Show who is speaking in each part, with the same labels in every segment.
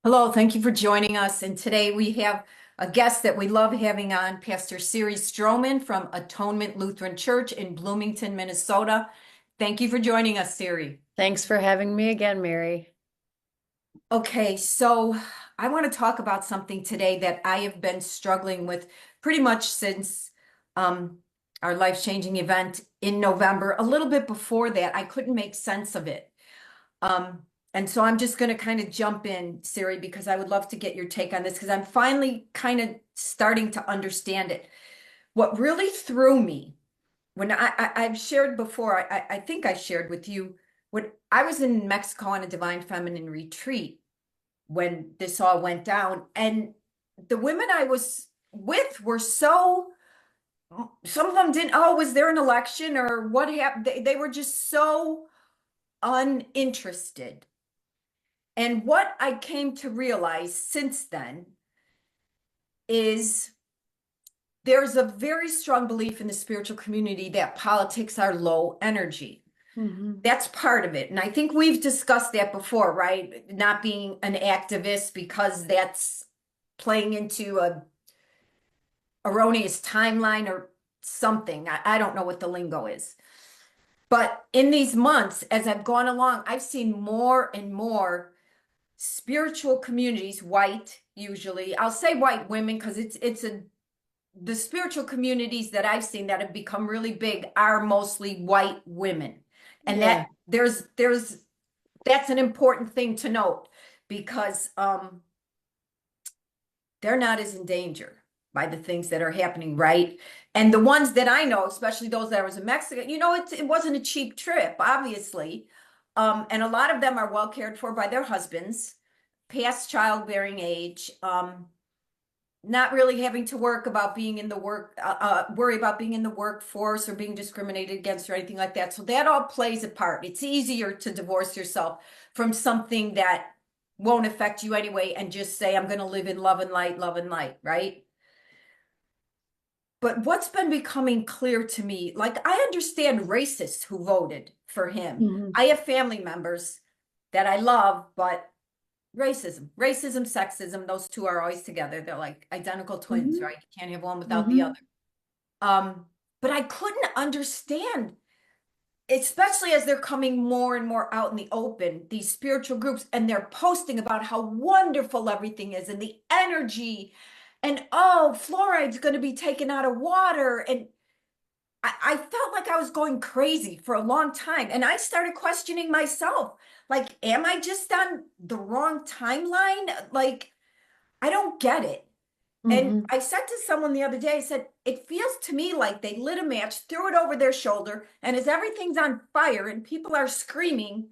Speaker 1: Hello, thank you for joining us. And today we have a guest that we love having on, Pastor Siri Strommen from Atonement Lutheran Church in Bloomington, Minnesota. Thank you for joining us, Siri.
Speaker 2: Thanks for having me again, Mary.
Speaker 1: Okay, so I want to talk about something today that I have been struggling with pretty much since um, our life-changing event in November. A little bit before that, I couldn't make sense of it. Um, and so I'm just going to kind of jump in, Siri, because I would love to get your take on this because I'm finally kind of starting to understand it. What really threw me when I've shared before, I think I shared with you when I was in Mexico on a Divine Feminine retreat when this all went down, and the women I was with were so, some of them didn't, oh, was there an election or what happened? They were just so uninterested. And what I came to realize since then is there's a very strong belief in the spiritual community that politics are low energy.
Speaker 2: Hmm.
Speaker 1: That's part of it. And I think we've discussed that before, right? Not being an activist because that's playing into a erroneous timeline or something. I don't know what the lingo is. But in these months, as I've gone along, I've seen more and more spiritual communities, white usually. I'll say white women because it's a the spiritual communities that I've seen that have become really big are mostly white women. And
Speaker 2: Yeah.
Speaker 1: that there's that's an important thing to note because they're not as in danger by the things that are happening, right? And the ones that I know, especially those that was in Mexico, it wasn't a cheap trip, obviously. And a lot of them are well cared for by their husbands, past childbearing age, not really having to worry about being in the workforce or being discriminated against or anything like that. So that all plays a part. It's easier to divorce yourself from something that won't affect you anyway and just say, I'm going to live in love and light, right? But what's been becoming clear to me, like I understand racists who voted for him.
Speaker 2: Hmm.
Speaker 1: I have family members that I love, but racism, sexism, those two are always together. They're like identical twins,
Speaker 2: Hmm.
Speaker 1: right? You can't have one without the
Speaker 2: Hmm.
Speaker 1: other. But I couldn't understand, especially as they're coming more and more out in the open, these spiritual groups, and they're posting about how wonderful everything is and the energy, and oh, fluoride's going to be taken out of water. And I felt like I was going crazy for a long time. And I started questioning myself. Like, am I just on the wrong timeline? Like, I don't get it. And
Speaker 2: Hmm.
Speaker 1: I said to someone the other day, I said, it feels to me like they lit a match, threw it over their shoulder, and as everything's on fire and people are screaming,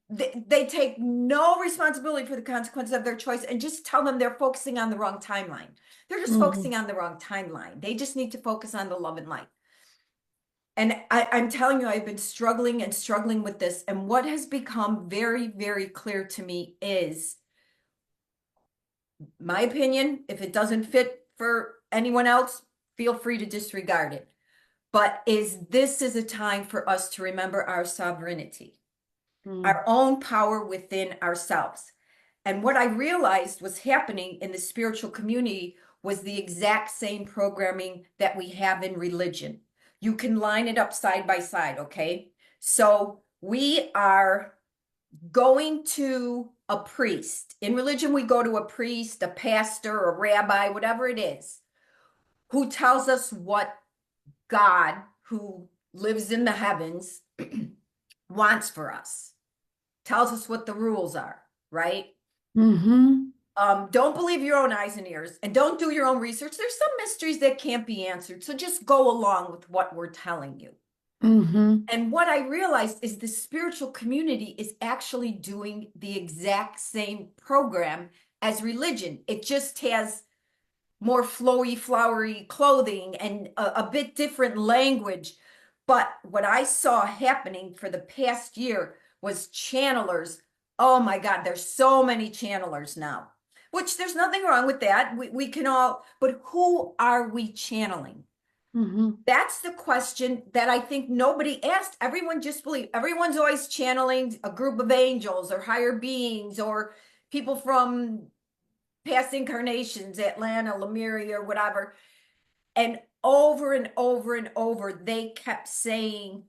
Speaker 1: they take no responsibility for the consequences of their choice and just tell them they're focusing on the wrong timeline. They're just
Speaker 2: Hmm.
Speaker 1: focusing on the wrong timeline. They just need to focus on the love and light. And I'm telling you, I've been struggling and struggling with this. And what has become very, very clear to me is my opinion. If it doesn't fit for anyone else, feel free to disregard it. But this is a time for us to remember our sovereignty,
Speaker 2: Hmm.
Speaker 1: our own power within ourselves. And what I realized was happening in the spiritual community was the exact same programming that we have in religion. You can line it up side by side, okay? So we are going to a priest. In religion, we go to a priest, a pastor, a rabbi, whatever it is, who tells us what God, who lives in the heavens, wants for us, tells us what the rules are, right?
Speaker 2: Hmm.
Speaker 1: Don't believe your own eyes and ears and don't do your own research. There's some mysteries that can't be answered. So just go along with what we're telling you.
Speaker 2: Hmm.
Speaker 1: And what I realized is the spiritual community is actually doing the exact same program as religion. It just has more flowy, flowery clothing and a bit different language. But what I saw happening for the past year was channelers. Oh my God, there's so many channelers now, which there's nothing wrong with that. We can all, but who are we channeling?
Speaker 2: Hmm.
Speaker 1: That's the question that I think nobody asked. Everyone just believed. Everyone's always channeling a group of angels or higher beings or people from past incarnations, Atlanta, Lemuria, whatever. And over and over, they kept saying,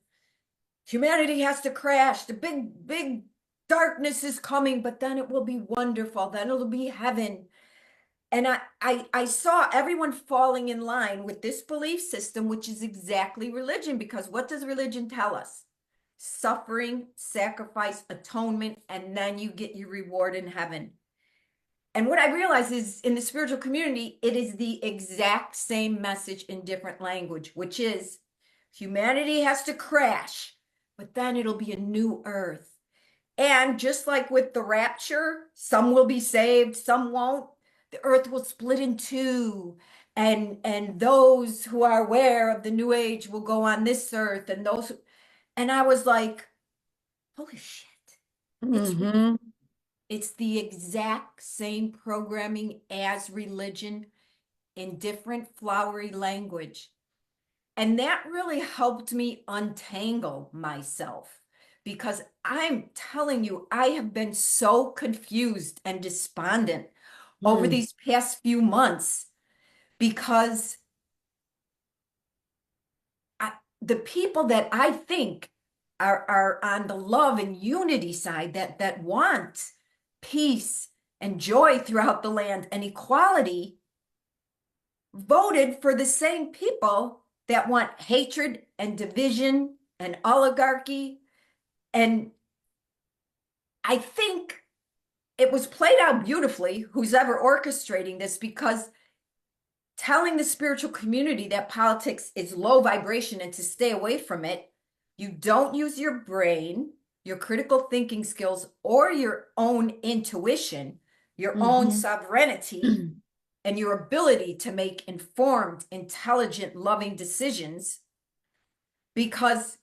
Speaker 1: humanity has to crash. The big darkness is coming, but then it will be wonderful. Then it'll be heaven. And I saw everyone falling in line with this belief system, which is exactly religion, because what does religion tell us? Suffering, sacrifice, atonement, and then you get your reward in heaven. And what I realize is in the spiritual community, it is the exact same message in different language, which is humanity has to crash, but then it'll be a new earth. And just like with the rapture, some will be saved, some won't. The earth will split in two. And those who are aware of the new age will go on this earth, and those and I was like, holy shit. It's
Speaker 2: Mm-hmm.
Speaker 1: it's the exact same programming as religion in different flowery language. And that really helped me untangle myself because I'm telling you, I have been so confused and despondent over
Speaker 2: Mm-hmm.
Speaker 1: these past few months because the people that I think are on the love and unity side that want peace and joy throughout the land and equality voted for the same people that want hatred and division and oligarchy. And I think it was played out beautifully, who's ever orchestrating this, because telling the spiritual community that politics is low vibration and to stay away from it, you don't use your brain, your critical thinking skills, or your own intuition, your own
Speaker 2: Mm-hmm.
Speaker 1: sovereignty, and your ability to make informed, intelligent, loving decisions. Because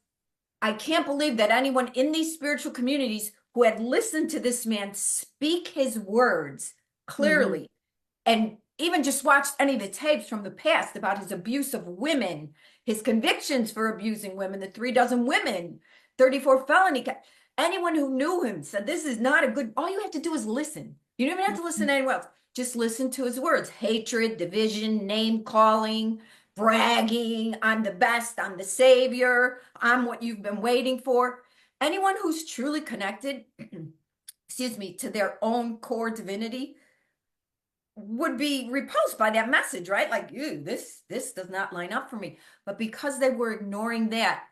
Speaker 1: I can't believe that anyone in these spiritual communities who had listened to this man speak his words
Speaker 2: Mm-hmm.
Speaker 1: clearly and even just watched any of the tapes from the past about his abuse of women, his convictions for abusing women, the 3 dozen women, 34 felony. Anyone who knew him said this is not a good. All you have to do is listen. You don't even have to listen to anyone else. Just listen to his words: hatred, division, name calling, bragging. I'm the best. I'm the savior. I'm what you've been waiting for. Anyone who's truly connected, excuse me, to their own core divinity would be repulsed by that message, right? Like, ew, this does not line up for me. But because they were ignoring that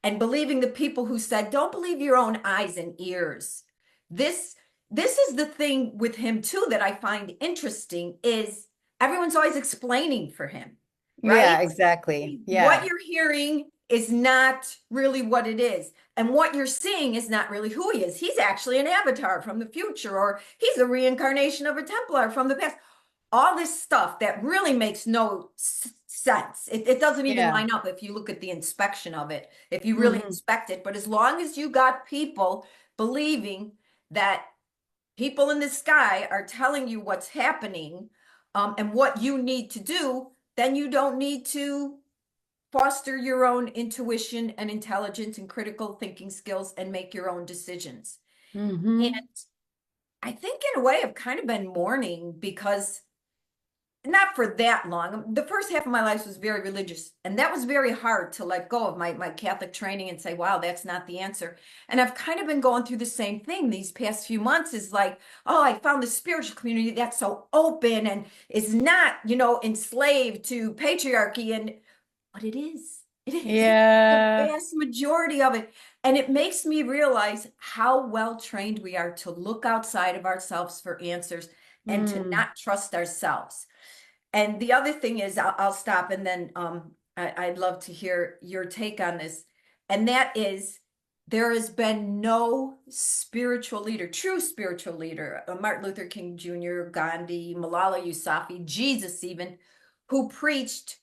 Speaker 1: and believing the people who said, don't believe your own eyes and ears. This this is the thing with him too that I find interesting is everyone's always explaining for him,
Speaker 2: Yeah,
Speaker 1: right?
Speaker 2: exactly.
Speaker 1: What
Speaker 2: Yeah.
Speaker 1: you're hearing is not really what it is. And what you're seeing is not really who he is. He's actually an avatar from the future, or he's a reincarnation of a Templar from the past. All this stuff that really makes no sense. It doesn't even
Speaker 2: Yeah.
Speaker 1: line up if you look at the inspection of it, if you really
Speaker 2: Mm-hmm.
Speaker 1: inspect it. But as long as you got people believing that people in the sky are telling you what's happening, and what you need to do, then you don't need to foster your own intuition and intelligence and critical thinking skills and make your own decisions. And
Speaker 2: Mm-hmm.
Speaker 1: I think in a way I've kind of been mourning because not for that long. The first half of my life was very religious, and that was very hard to let go of my Catholic training and say, wow, that's not the answer. And I've kind of been going through the same thing these past few months is like, oh, I found the spiritual community that's so open and is not, enslaved to patriarchy. And but it is. It is the
Speaker 2: Yeah.
Speaker 1: vast majority of it. And it makes me realize how well trained we are to look outside of ourselves for answers and to
Speaker 2: Mm.
Speaker 1: not trust ourselves. And the other thing is, I'll stop and then I'd love to hear your take on this. And that is, there has been no spiritual leader, true spiritual leader, Martin Luther King Jr., Gandhi, Malala Yousafzai, Jesus even, who preached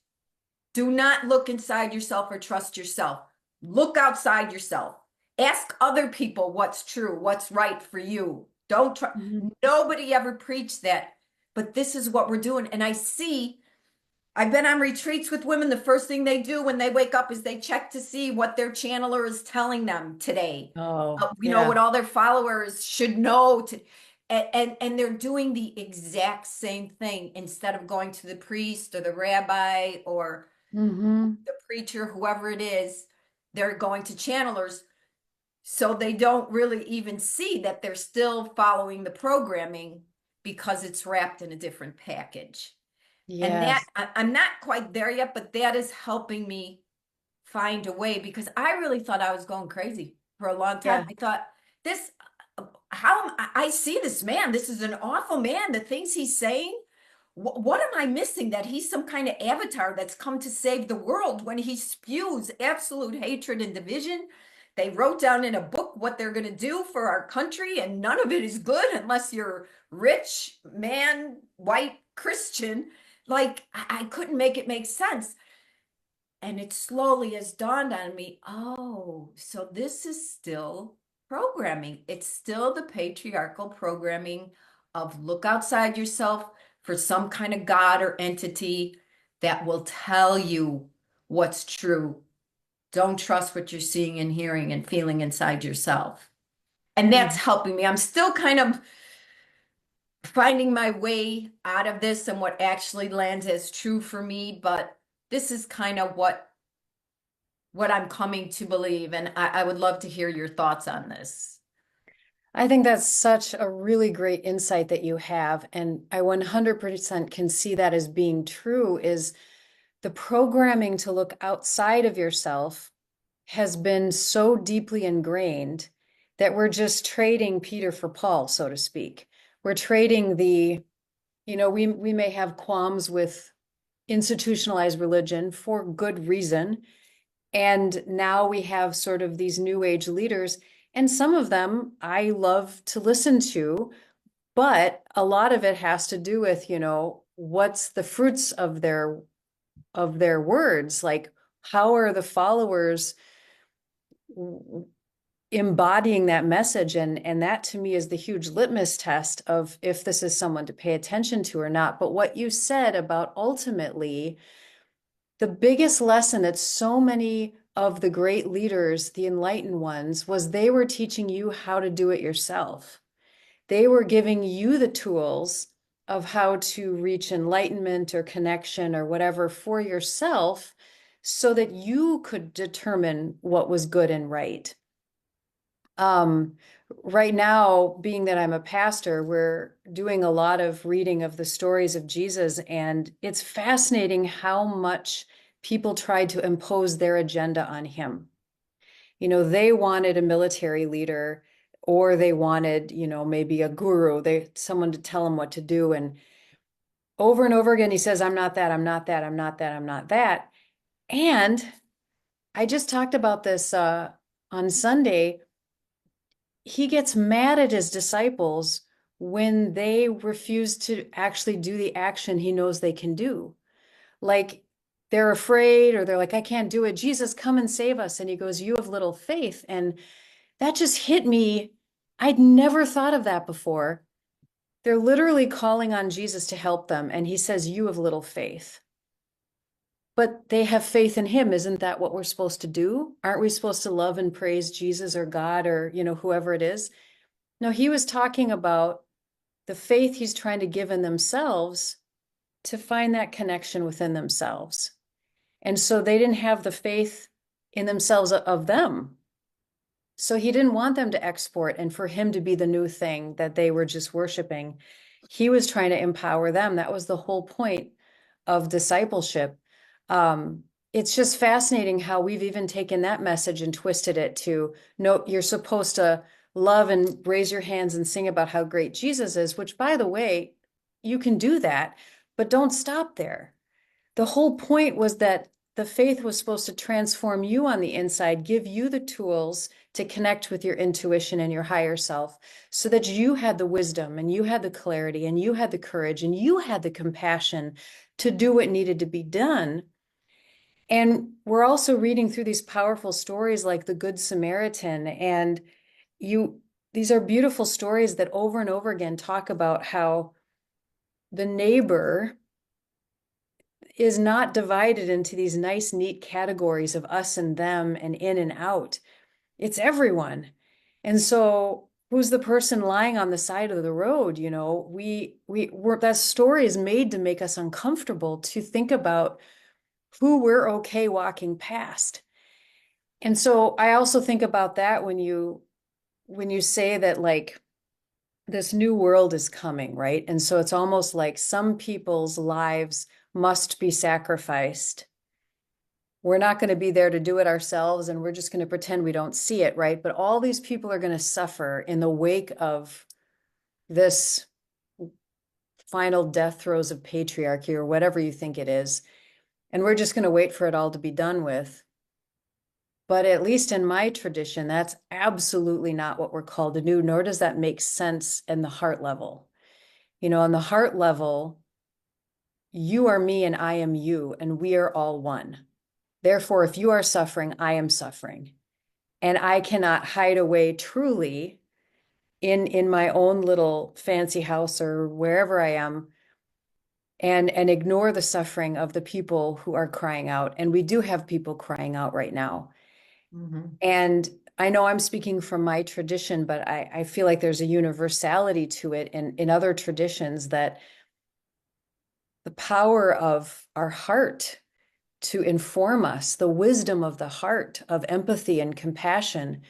Speaker 1: do not look inside yourself or trust yourself. Look outside yourself. Ask other people what's true, what's right for you. Don't try.
Speaker 2: Mhm.
Speaker 1: Nobody ever preached that, but this is what we're doing. And I've been on retreats with women. The first thing they do when they wake up is they check to see what their channeler is telling them today.
Speaker 2: Oh,
Speaker 1: What
Speaker 2: yeah.
Speaker 1: all their followers should know. And they're doing the exact same thing instead of going to the priest or the rabbi or
Speaker 2: Mm-hmm.
Speaker 1: the preacher, whoever it is, they're going to channelers. So they don't really even see that they're still following the programming because it's wrapped in a different package. And that
Speaker 2: Yes.
Speaker 1: I'm not quite there yet, but that is helping me find a way because I really thought I was going crazy for a long time.
Speaker 2: Yeah.
Speaker 1: I thought this, how I see this man. This is an awful man. The things he's saying. What am I missing? That he's some kind of avatar that's come to save the world when he spews absolute hatred and division. They wrote down in a book what they're going to do for our country, and none of it is good unless you're rich, man, white, Christian. Like, I couldn't make it make sense. And it slowly has dawned on me, oh, so this is still programming. It's still the patriarchal programming of look outside yourself for some kind of God or entity that will tell you what's true. Don't trust what you're seeing and hearing and feeling inside yourself. And that's
Speaker 2: Mhm.
Speaker 1: helping me. I'm still kind of finding my way out of this and what actually lands as true for me, but this is kind of what I'm coming to believe. And I would love to hear your thoughts on this.
Speaker 2: I think that's such a really great insight that you have. And I 100% can see that as being true is the programming to look outside of yourself has been so deeply ingrained that we're just trading Peter for Paul, so to speak. We're trading we may have qualms with institutionalized religion for good reason. And now we have sort of these new age leaders, and some of them I love to listen to, but a lot of it has to do with, what's the fruits of their words? Like, how are the followers embodying that message? And that to me is the huge litmus test of if this is someone to pay attention to or not. But what you said about ultimately the biggest lesson that so many of the great leaders, the enlightened ones, was they were teaching you how to do it yourself. They were giving you the tools of how to reach enlightenment or connection or whatever for yourself so that you could determine what was good and right. Um, right now, being that I'm a pastor, we're doing a lot of reading of the stories of Jesus, and it's fascinating how much people tried to impose their agenda on him. They wanted a military leader, or they wanted, maybe a guru, someone to tell them what to do. And over and over again, he says, I'm not that, I'm not that, I'm not that, I'm not that. And I just talked about this on Sunday. He gets mad at his disciples when they refuse to actually do the action he knows they can do. Like they're afraid or they're like, I can't do it. Jesus, come and save us. And he goes, you have little faith. And that just hit me. I'd never thought of that before. They're literally calling on Jesus to help them. And he says, you have little faith. But they have faith in him. Isn't that what we're supposed to do? Aren't we supposed to love and praise Jesus or God or, whoever it is? No, he was talking about the faith he's trying to give in themselves to find that connection within themselves. And so they didn't have the faith in themselves of them. So he didn't want them to export and for him to be the new thing that they were just worshiping. He was trying to empower them. That was the whole point of discipleship. It's just fascinating how we've even taken that message and twisted it to no, you're supposed to love and raise your hands and sing about how great Jesus is, which, by the way, you can do that, but don't stop there. The whole point was that the faith was supposed to transform you on the inside, give you the tools to connect with your intuition and your higher self so that you had the wisdom and you had the clarity and you had the courage and you had the compassion to do what needed to be done. And we're also reading through these powerful stories like the Good Samaritan. And these are beautiful stories that over and over again talk about how the neighbor is not divided into these nice, neat categories of us and them and in and out. It's everyone. And so who's the person lying on the side of the road, that story is made to make us uncomfortable to think about who we're okay walking past. And so I also think about that when you say that like this new world is coming, right? And so it's almost like some people's lives must be sacrificed. We're not going to be there to do it ourselves, and we're just going to pretend we don't see it, right? But all these people are going to suffer in the wake of this final death throes of patriarchy or whatever you think it is. And we're just going to wait for it all to be done with. But at least in my tradition, that's absolutely not what we're called to do, nor does that make sense in the heart level. On the heart level, you are me and I am you, and we are all one. Therefore, if you are suffering, I am suffering. And I cannot hide away truly in my own little fancy house or wherever I am and ignore the suffering of the people who are crying out. And we do have people crying out right now.
Speaker 1: Mhm.
Speaker 2: And I know I'm speaking from my tradition, but I feel like there's a universality to it in other traditions that the power of our heart to inform us, the wisdom of the heart, of empathy and compassion,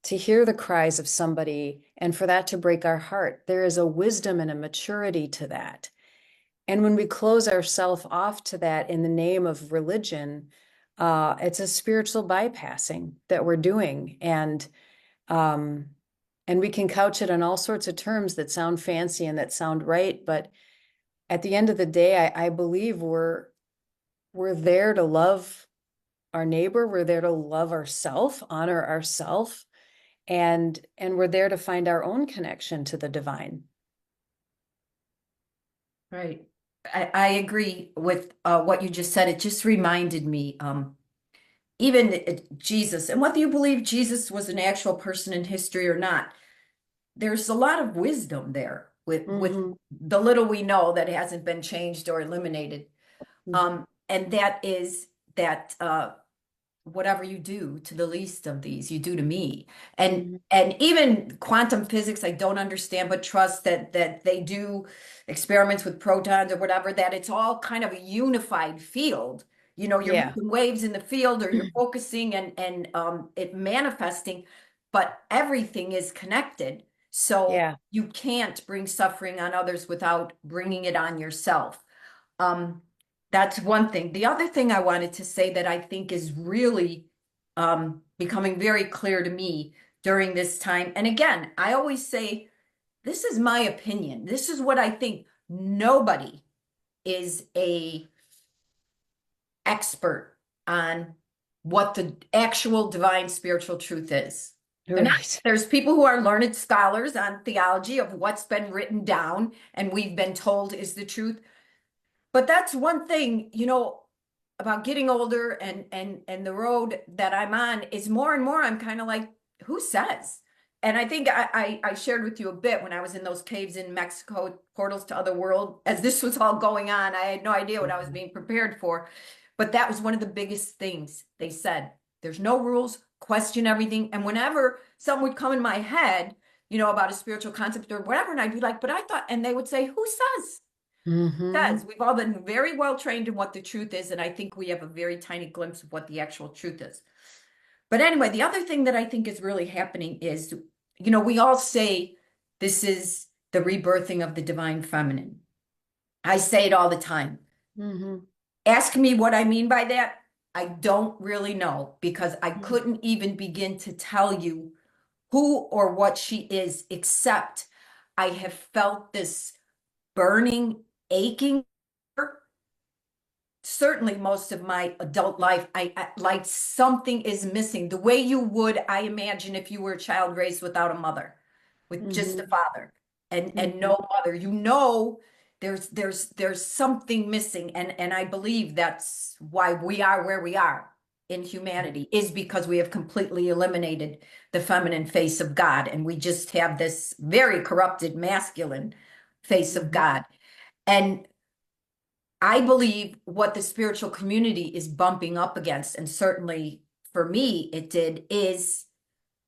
Speaker 2: to hear the cries of somebody and for that to break our heart. There is a wisdom and a maturity to that. And when we close ourselves off to that in the name of religion, it's a spiritual bypassing that we're doing. Um, and we can couch it on all sorts of terms that sound fancy and that sound right. But at the end of the day, I believe we're there to love our neighbor. We're there to love ourself, honor ourself, and we're there to find our own connection to the divine.
Speaker 1: Right. I agree with what you just said. It just reminded me, even Jesus, and whether you believe Jesus was an actual person in history or not, there's a lot of wisdom there with
Speaker 2: Mm-hmm.
Speaker 1: the little we know that hasn't been changed or eliminated. And that is that whatever you do to the least of these, you do to me. And
Speaker 2: Mm-hmm.
Speaker 1: and even quantum physics, I don't understand, but trust that they do experiments with protons or whatever, that it's all kind of a unified field. You're
Speaker 2: Yeah.
Speaker 1: making waves in the field or you're focusing and it manifesting, but everything is connected. So
Speaker 2: Yeah.
Speaker 1: you can't bring suffering on others without bringing it on yourself. Um, that's one thing. The other thing I wanted to say that I think is really becoming very clear to me during this time. And again, I always say, this is my opinion. This is what I think. Nobody is a expert on what the actual divine spiritual truth is. They're not.
Speaker 2: Right.
Speaker 1: There's people who are learned scholars on theology of what's been written down and we've been told is the truth. But that's one thing, about getting older and the road that I'm on is more and more I'm kind of like, who says? And I think I shared with you a bit when I was in those caves in Mexico, portals to other world, as this was all going on. I had no idea what I was
Speaker 2: Mhm.
Speaker 1: being prepared for. But that was one of the biggest things they said. There's no rules, question everything. And whenever something would come in my head, about a spiritual concept or whatever, and I'd be like, but I thought, and they would say, who says?
Speaker 2: Mhm.
Speaker 1: Says we've all been very well trained in what the truth is, and I think we have a very tiny glimpse of what the actual truth is. But anyway, the other thing that I think is really happening is, we all say this is the rebirthing of the divine feminine. I say it all the time.
Speaker 2: Mhm.
Speaker 1: Ask me what I mean by that. I don't really know because I
Speaker 2: Mhm.
Speaker 1: couldn't even begin to tell you who or what she is, except I have felt this burning, aching certainly most of my adult life, I like something is missing. The way you would, I imagine, if you were a child raised without a mother, with just a
Speaker 2: Mhm.
Speaker 1: father and
Speaker 2: Mhm.
Speaker 1: no mother. There's something missing, and I believe that's why we are where we are in humanity, is because we have completely eliminated the feminine face of God, and we just have this very corrupted masculine face of
Speaker 2: Mhm.
Speaker 1: God. And I believe what the spiritual community is bumping up against, and certainly for me it did, is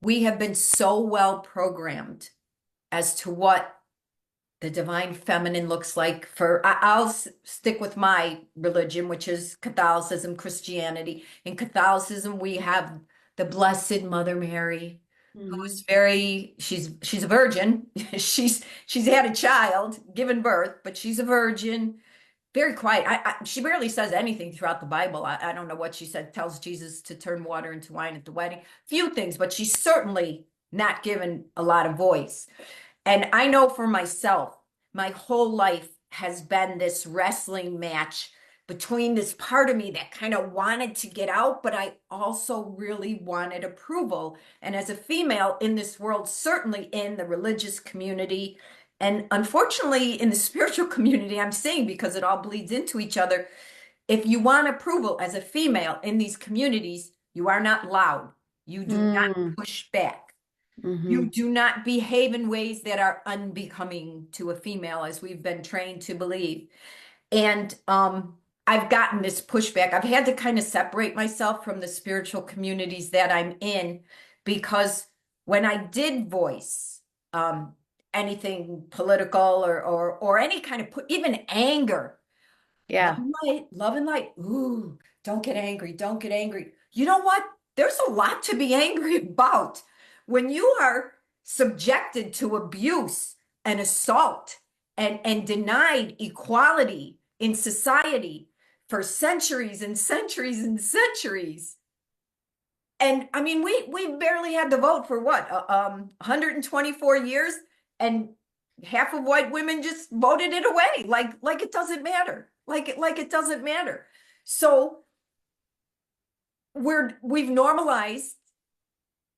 Speaker 1: we have been so well programmed as to what the divine feminine looks like for I'll stick with my religion, which is Catholicism, Christianity. In Catholicism, we have the Blessed Mother Mary,
Speaker 2: Hmm.
Speaker 1: who's very she's a virgin. She's had a child, given birth, but she's a virgin. Very quiet. She barely says anything throughout the Bible. I don't know what she said. Tells Jesus to turn water into wine at the wedding. Few things, but she's certainly not given a lot of voice. And I know for myself, my whole life has been this wrestling match between this part of me that kind of wanted to get out, but I also really wanted approval. And as a female in this world, certainly in the religious community, and unfortunately in the spiritual community, I'm saying because it all bleeds into each other. If you want approval as a female in these communities, you are not loud. You do not
Speaker 2: Mm.
Speaker 1: push back. You
Speaker 2: Hmm.
Speaker 1: do not behave in ways that are unbecoming to a female, as we've been trained to believe. And I've gotten this pushback. I've had to kind of separate myself from the spiritual communities that I'm in because when I did voice um, anything political or any kind of even anger, love
Speaker 2: Yeah.
Speaker 1: and light, love and light. Ooh, don't get angry. Don't get angry. You know what? There's a lot to be angry about. When you are subjected to abuse and assault and denied equality in society for centuries and centuries and centuries. And I mean, we barely had to vote for what, 124 years, and half of white women just voted it away, like it doesn't matter, like it doesn't matter. So we've normalized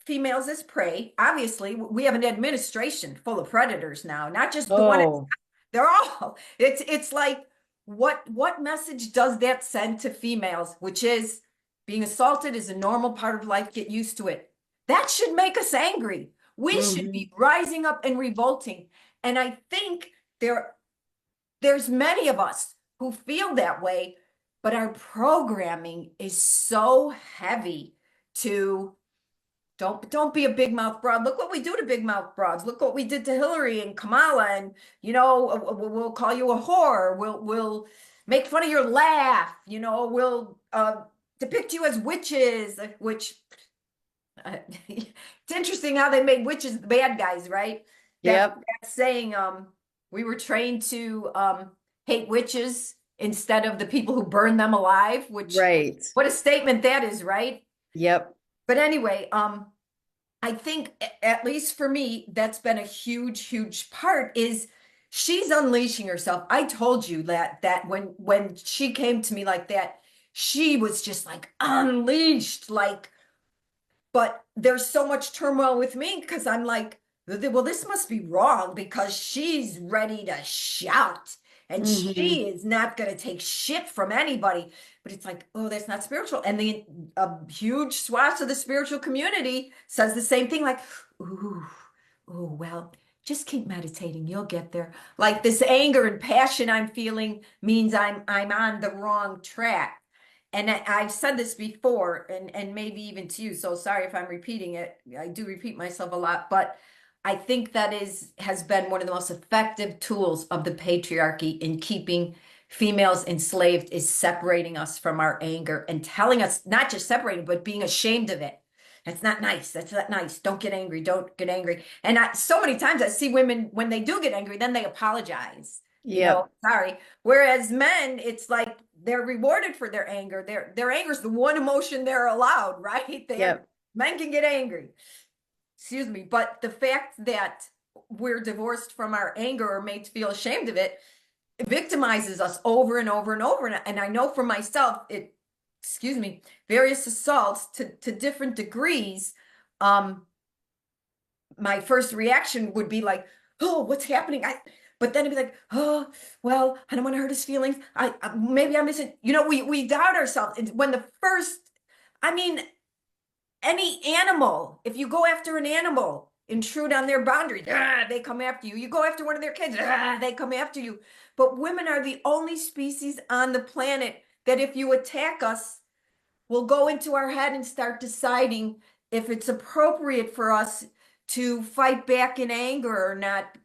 Speaker 1: females as prey. Obviously, we have an administration full of predators now, not just the one.
Speaker 2: Oh.
Speaker 1: They're all. It's like what message does that send to females, which is being assaulted is a normal part of life, get used to it. That should make us angry. We should
Speaker 2: Hmm.
Speaker 1: be rising up and revolting. And I think there's many of us who feel that way, but our programming is so heavy to don't be a big mouth broad. Look what we do to big mouth broads. Look what we did to Hillary and Kamala, and we'll call you a whore. We'll make fun of your laugh. We'll depict you as witches. Which it's interesting how they made witches the bad guys, right? That
Speaker 2: Yep.
Speaker 1: that saying. We were trained to hate witches instead of the people who burn them alive. Which
Speaker 2: Right.
Speaker 1: what a statement that is, right?
Speaker 2: Yep.
Speaker 1: But anyway, I think at least for me, that's been a huge, huge part is she's unleashing herself. I told you that when she came to me like that, she was just like unleashed, like, but there's so much turmoil with me because I'm like, well, this must be wrong because she's ready to shout and
Speaker 2: Hmm.
Speaker 1: she is not going to take shit from anybody. But it's like, oh, that's not spiritual. And the huge swaths of the spiritual community says the same thing, like, ooh, oh, well, just keep meditating. You'll get there. Like this anger and passion I'm feeling means I'm on the wrong track. And I've said this before, and maybe even to you, so sorry if I'm repeating it. I do repeat myself a lot, but I think that has been one of the most effective tools of the patriarchy in keeping females enslaved, is separating us from our anger and telling us, not just separating, but being ashamed of it. That's not nice. That's not nice. Don't get angry. Don't get angry. And so many times I see women, when they do get angry, then they apologize.
Speaker 2: Yep.
Speaker 1: Sorry. Whereas men, it's like they're rewarded for their anger. Their anger is the one emotion they're allowed, right?
Speaker 2: Yep.
Speaker 1: Men can get angry. Excuse me. But the fact that we're divorced from our anger or made to feel ashamed of it victimizes us over and over and over. And I know for myself, excuse me, various assaults to different degrees. My first reaction would be like, oh, what's happening? But then it'd be like, oh, well, I don't want to hurt his feelings. Maybe I'm missing, we doubt ourselves. And when the first, I mean, any animal, if you go after an animal, intrude on their boundaries, they come after you. You go after one of their kids, they come after you. But women are the only species on the planet that if you attack us, will go into our head and start deciding if it's appropriate for us to fight back in anger or not.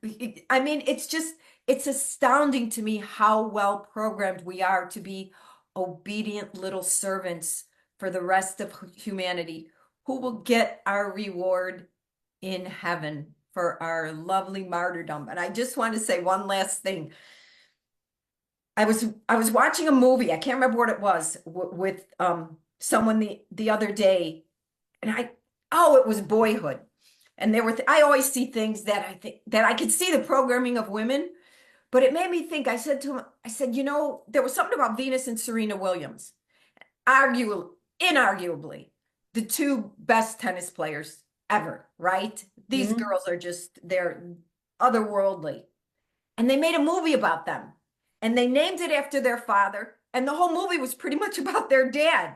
Speaker 1: I mean, it's astounding to me how well programmed we are to be obedient little servants for the rest of humanity who will get our reward in heaven for our lovely martyrdom. And I just want to say one last thing. I was watching a movie. I can't remember what it was with someone the other day, and it was Boyhood. And there were I always see things that I think that I could see the programming of women, but it made me think. I said to him, I said, there was something about Venus and Serena Williams, inarguably, the two best tennis players ever, right? These
Speaker 2: Mhm.
Speaker 1: girls are they're otherworldly. And they made a movie about them. And they named it after their father. And the whole movie was pretty much about their dad.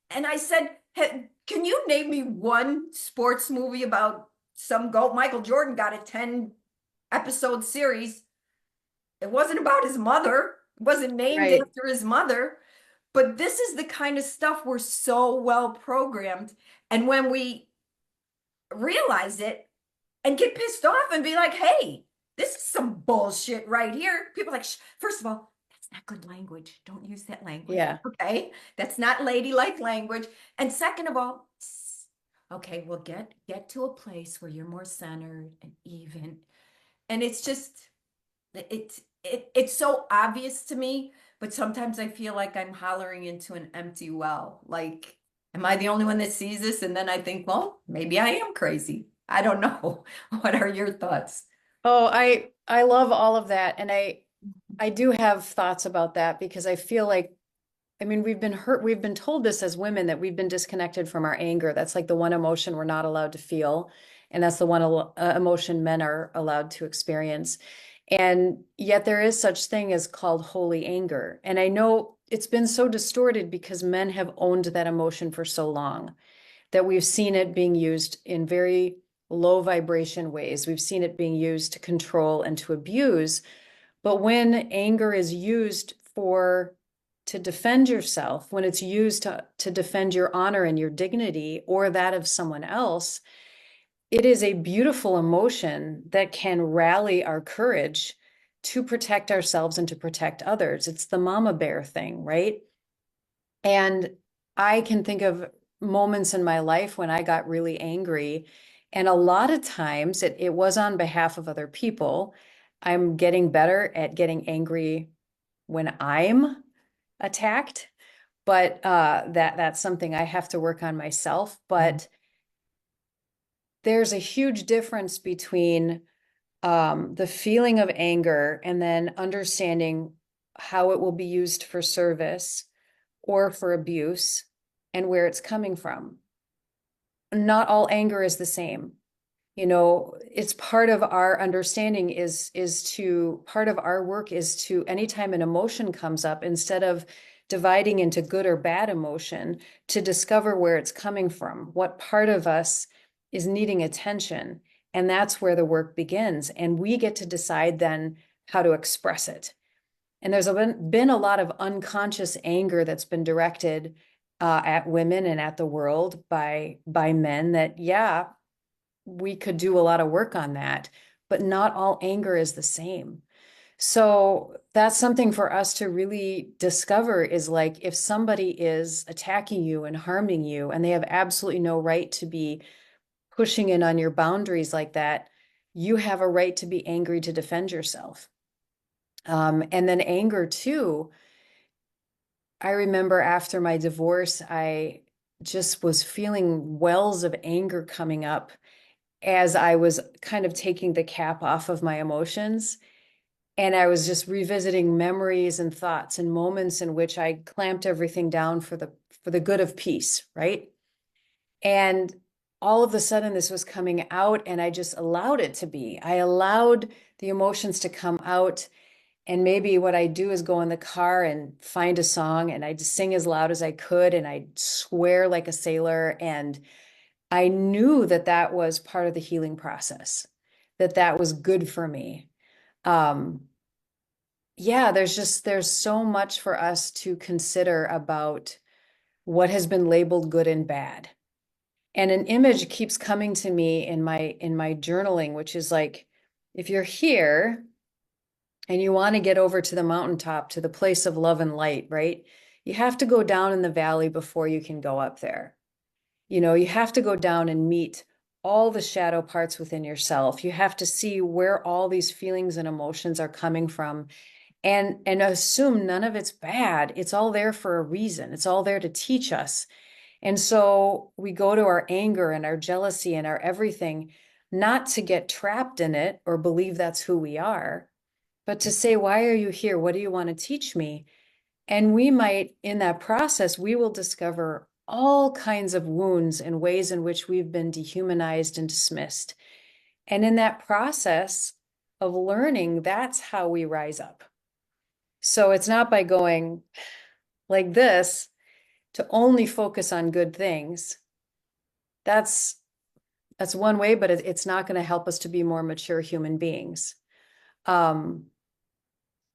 Speaker 1: And I said, hey, can you name me one sports movie about some GOAT? Michael Jordan got a 10-episode series. It wasn't about his mother. It wasn't named
Speaker 2: Right.
Speaker 1: after his mother. But this is the kind of stuff we're so well programmed. And when we realize it and get pissed off and be like, hey, this is some bullshit right here. People are like, first of all, that's not good language. Don't use that language.
Speaker 2: Yeah.
Speaker 1: Okay. That's not ladylike language. And second of all, okay, well, get to a place where you're more centered and even. And it's just it's so obvious to me, but sometimes I feel like I'm hollering into an empty well. Like, am I the only one that sees this? And then I think, well, maybe I am crazy. I don't know. What are your thoughts?
Speaker 2: Oh, I love all of that. And I do have thoughts about that because I feel like, I mean, we've been hurt, we've been told this as women that we've been disconnected from our anger. That's like the one emotion we're not allowed to feel. And that's the one emotion men are allowed to experience. And yet there is such thing as called holy anger. And I know it's been so distorted because men have owned that emotion for so long that we've seen it being used in very low vibration ways. We've seen it being used to control and to abuse. But when anger is used to defend yourself, when it's used to defend your honor and your dignity or that of someone else, it is a beautiful emotion that can rally our courage to protect ourselves and to protect others. It's the mama bear thing, right? And I can think of moments in my life when I got really angry. And a lot of times it was on behalf of other people. I'm getting better at getting angry when I'm attacked, but that's something I have to work on myself. But there's a huge difference between the feeling of anger and then understanding how it will be used for service or for abuse and where it's coming from. Not all anger is the same. You know, it's part of our understanding is to part of our work is to anytime an emotion comes up, instead of dividing into good or bad emotion, to discover where it's coming from, what part of us is needing attention. And that's where the work begins. And we get to decide then how to express it. And there's been a lot of unconscious anger that's been directed at women and at the world by men that, yeah, we could do a lot of work on that, but not all anger is the same. So that's something for us to really discover is like if somebody is attacking you and harming you, and they have absolutely no right to be pushing in on your boundaries like that, you have a right to be angry to defend yourself. And then anger too. I remember after my divorce, I just was feeling wells of anger coming up as I was kind of taking the cap off of my emotions. And I was just revisiting memories and thoughts and moments in which I clamped everything down for the good of peace, right? And all of a sudden this was coming out and I just allowed it to be. I allowed the emotions to come out. And maybe what I do is go in the car and find a song and I'd sing as loud as I could and I'd swear like a sailor. And I knew that that was part of the healing process, that that was good for me. Um, yeah, there's so much for us to consider about what has been labeled good and bad. And an image keeps coming to me in my journaling, which is like, if you're here and you want to get over to the mountaintop, to the place of love and light, right? You have to go down in the valley before you can go up there. You have to go down and meet all the shadow parts within yourself. You have to see where all these feelings and emotions are coming from, and assume none of it's bad. It's all there for a reason. It's all there to teach us. And so we go to our anger and our jealousy and our everything, not to get trapped in it or believe that's who we are, but to say, why are you here? What do you want to teach me? And we might, in that process, we will discover all kinds of wounds and ways in which we've been dehumanized and dismissed. And in that process of learning, that's how we rise up. So it's not by going like this to only focus on good things. That's one way, but it's not going to help us to be more mature human beings. Um,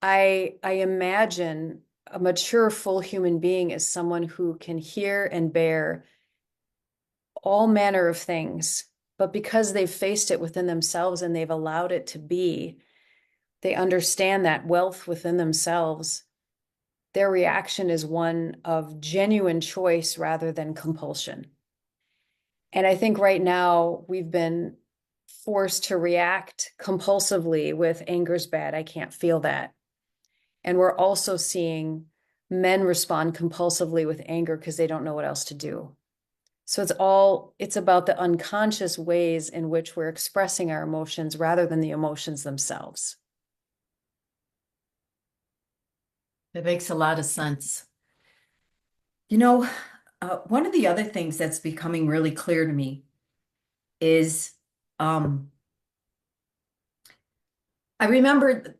Speaker 2: I imagine a mature, full human being is someone who can hear and bear all manner of things, but because they've faced it within themselves and they've allowed it to be, they understand that wealth within themselves. Their reaction is one of genuine choice rather than compulsion. And I think right now we've been forced to react compulsively with anger's bad. I can't feel that. And we're also seeing men respond compulsively with anger because they don't know what else to do. So it's about the unconscious ways in which we're expressing our emotions rather than the emotions themselves.
Speaker 1: That makes a lot of sense. One of the other things that's becoming really clear to me is um, I remember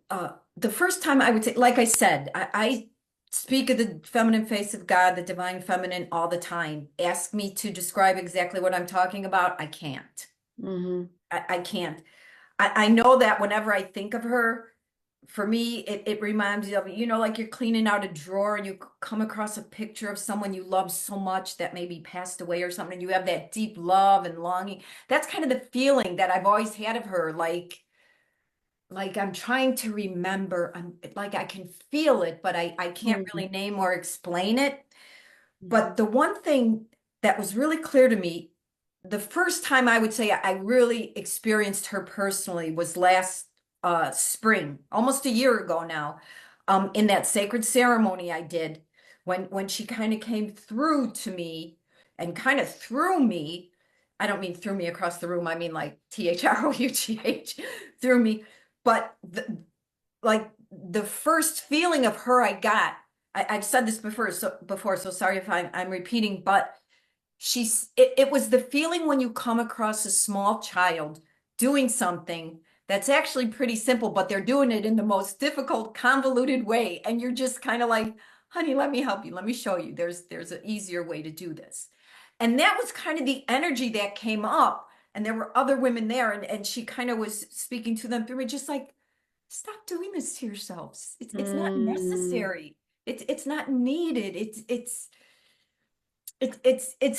Speaker 1: the first time I would say, like I said, I speak of the feminine face of God, the divine feminine, all the time. Ask me to describe exactly what I'm talking about. I can't.
Speaker 2: Mm-hmm.
Speaker 1: I can't. I know that whenever I think of her, for me, it reminds me of, like you're cleaning out a drawer and you come across a picture of someone you love so much that maybe passed away or something. And you have that deep love and longing. That's kind of the feeling that I've always had of her. Like I'm trying to remember. I'm like I can feel it, but I can't
Speaker 2: Mm-hmm.
Speaker 1: really name or explain it.
Speaker 2: Mm-hmm.
Speaker 1: But the one thing that was really clear to me, the first time I would say I really experienced her personally was last spring, almost a year ago now, in that sacred ceremony I did when she kind of came through to me and kind of threw me. I don't mean threw me across the room. I mean like THROUGH threw me. But like the first feeling of her I got, I've said this before, so sorry if I'm repeating, but it was the feeling when you come across a small child doing something that's actually pretty simple, but they're doing it in the most difficult, convoluted way. And you're just kind of like, honey, let me help you. Let me show you. There's an easier way to do this. And that was kind of the energy that came up. And there were other women there, and she kind of was speaking to them through me, just like, stop doing this to yourselves. It's not
Speaker 2: Mm-hmm.
Speaker 1: necessary. It's not needed. It's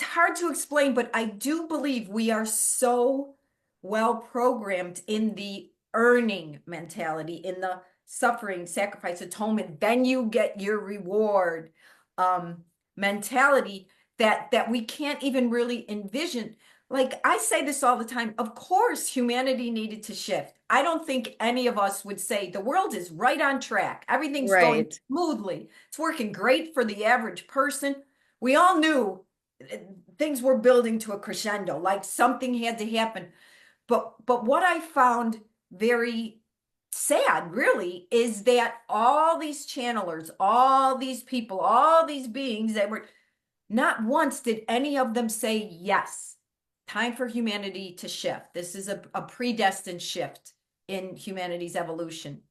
Speaker 1: hard to explain, but I do believe we are so well programmed in the earning mentality, in the suffering, sacrifice, atonement, then you get your reward mentality that we can't even really envision. Like I say this all the time, of course humanity needed to shift. I don't think any of us would say the world is right on track. Everything's going
Speaker 2: Right.
Speaker 1: smoothly. It's working great for the average person. We all knew things were building to a crescendo, like something had to happen. But what I found very sad, really, is that all these channelers, all these people, all these beings that were not once did any of them say yes. Time for humanity to shift. This is a predestined shift in humanity's evolution.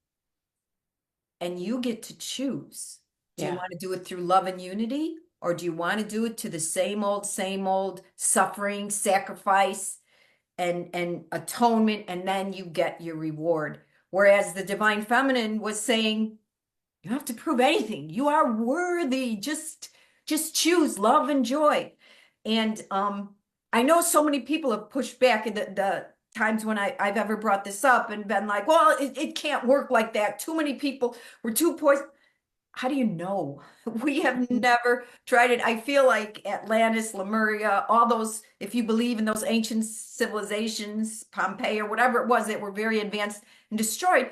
Speaker 1: And you get to choose. Do you
Speaker 2: Yeah.
Speaker 1: want to do it through love and unity? Or do you want to do it to the same old suffering, sacrifice, and atonement, and then you get your reward? Whereas the divine feminine was saying, you don't have to prove anything. You are worthy. Just choose love and joy. And I know so many people have pushed back in the times when I've ever brought this up and been like, well, it can't work like that. Too many people were too poisoned. How do you know? We have
Speaker 2: Mhm.
Speaker 1: never tried it. I feel like Atlantis, Lemuria, all those, if you believe in those ancient civilizations, Pompeii or whatever it was that were very advanced and destroyed,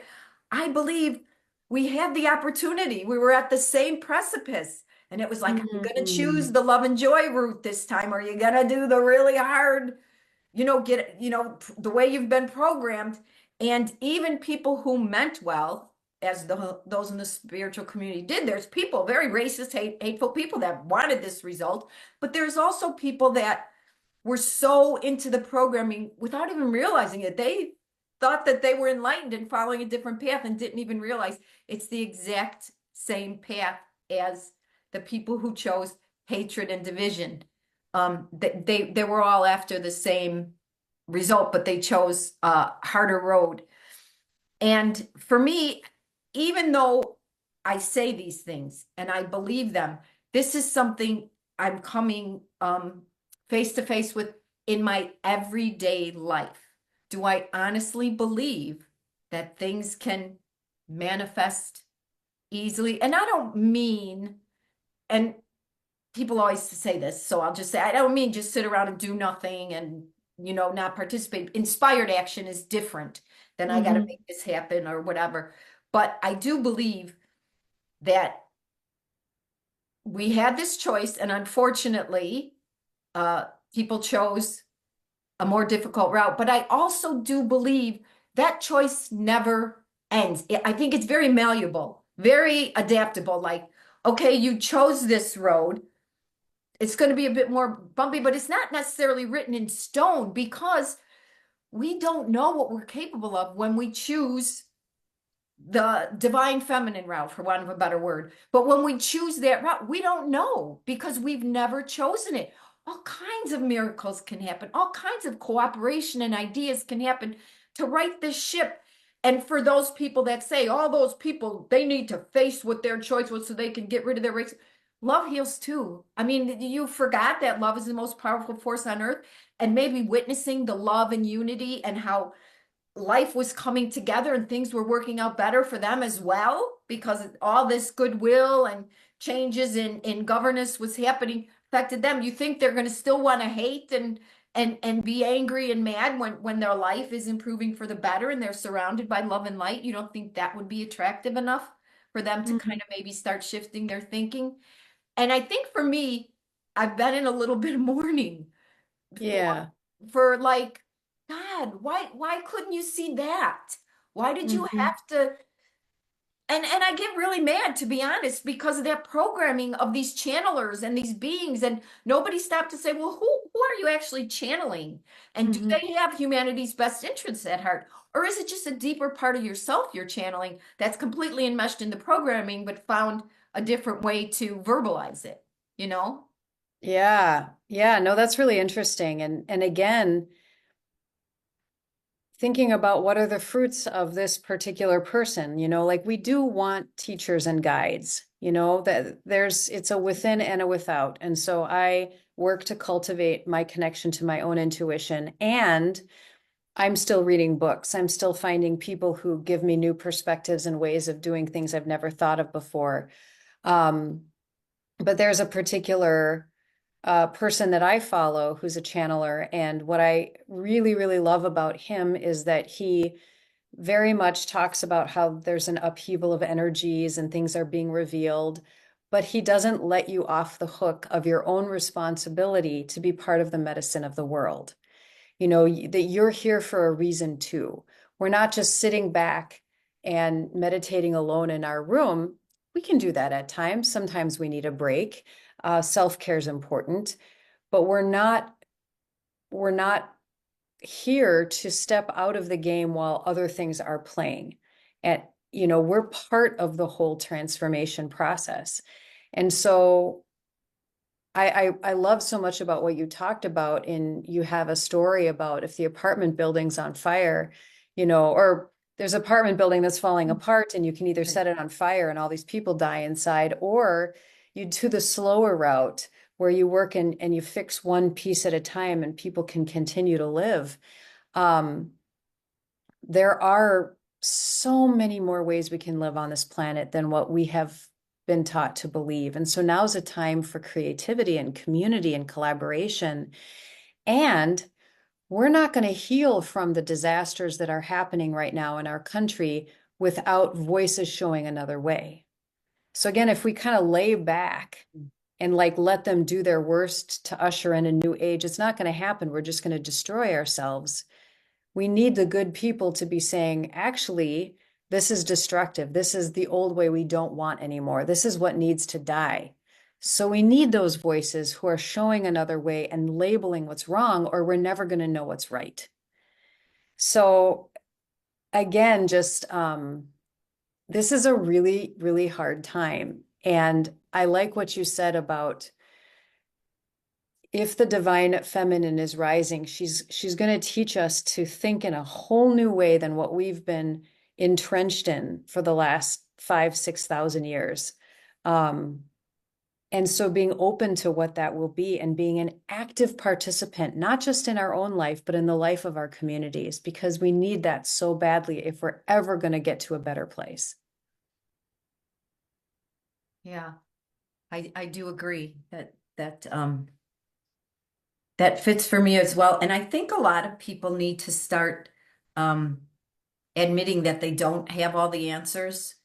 Speaker 1: I believe we had the opportunity. We were at the same precipice. And it was like, are you going to choose
Speaker 2: Mhm.
Speaker 1: the love and joy route this time? Or are you going to do the really hard, the way you've been programmed? And even people who meant well, as those in the spiritual community did. There's people, very racist, hateful people that wanted this result, but there's also people that were so into the programming without even realizing it. They thought that they were enlightened and following a different path and didn't even realize it's the exact same path as the people who chose hatred and division. They were all after the same result, but they chose a harder road. And for me, even though I say these things and I believe them, this is something I'm coming face to face with in my everyday life. Do I honestly believe that things can manifest easily? And I don't mean, and people always say this, so I'll just say, I don't mean just sit around and do nothing and, not participate. Inspired action is different than I got to
Speaker 2: Mhm.
Speaker 1: make this happen or whatever. But I do believe that we had this choice, and unfortunately, uh, people chose a more difficult route. But I also do believe that choice never ends. I think it's very malleable, very adaptable. Like, okay, you chose this road. It's going to be a bit more bumpy, but it's not necessarily written in stone because we don't know what we're capable of when we choose the divine feminine route, for want of a better word. But when we choose that route, we don't know because we've never chosen it. All kinds of miracles can happen, all kinds of cooperation and ideas can happen to right this ship. And for those people that say, all those people, they need to face what their choice was so they can get rid of their race. Love heals too. I mean, you forgot that love is the most powerful force on earth, and maybe witnessing the love and unity and how life was coming together and things were working out better for them as well because all this goodwill and changes in governance was happening affected them. You think they're going to still want to hate and be angry and mad when their life is improving for the better and they're surrounded by love and light? You don't think that would be attractive enough for them to
Speaker 2: Mhm.
Speaker 1: kind of maybe start shifting their thinking? And I think for me, I've been in a little bit of mourning for
Speaker 2: Yeah.
Speaker 1: like, God, why couldn't you see that? Why did you
Speaker 2: Mhm.
Speaker 1: have to? And I get really mad, to be honest, because of that programming of these channelers and these beings, and nobody stopped to say, well, who are you actually channeling? And do
Speaker 2: Mhm.
Speaker 1: they have humanity's best interests at heart? Or is it just a deeper part of yourself you're channeling that's completely enmeshed in the programming, but found a different way to verbalize it, you know?
Speaker 2: Yeah. Yeah. No, that's really interesting. And again, thinking about what are the fruits of this particular person, like we do want teachers and guides, that it's a within and a without. And so I work to cultivate my connection to my own intuition. And I'm still reading books. I'm still finding people who give me new perspectives and ways of doing things I've never thought of before. Um, but there's a particular person that I follow who's a channeler. And what I really, really love about him is that he very much talks about how there's an upheaval of energies and things are being revealed, but he doesn't let you off the hook of your own responsibility to be part of the medicine of the world. That you're here for a reason too. We're not just sitting back and meditating alone in our room. We can do that at times. Sometimes we need a break. Self-care is important, but we're not here to step out of the game while other things are playing. And, we're part of the whole transformation process. And so I love so much about what you talked about in you have a story about if the apartment building's on fire, or there's an apartment building that's falling apart and you can either
Speaker 1: Right.
Speaker 2: set it on fire and all these people die inside, or you do the slower route, where you work and you fix one piece at a time and people can continue to live. Um, there are so many more ways we can live on this planet than what we have been taught to believe. And so now's a time for creativity and community and collaboration. And we're not going to heal from the disasters that are happening right now in our country without voices showing another way. So again, if we kind of lay back and like let them do their worst to usher in a new age, it's not going to happen. We're just going to destroy ourselves. We need the good people to be saying, actually, this is destructive. This is the old way we don't want anymore. This is what needs to die. So we need those voices who are showing another way and labeling what's wrong, or we're never going to know what's right. So again, just this is a really, really hard time. And I like what you said about if the divine feminine is rising, she's going to teach us to think in a whole new way than what we've been entrenched in for the last 5,000, 6,000 years. Um, and so being open to what that will be and being an active participant, not just in our own life, but in the life of our communities, because we need that so badly if we're ever going to get to a better place.
Speaker 1: Yeah, I do agree that fits for me as well. And I think a lot of people need to start um, admitting that they don't have all the answers.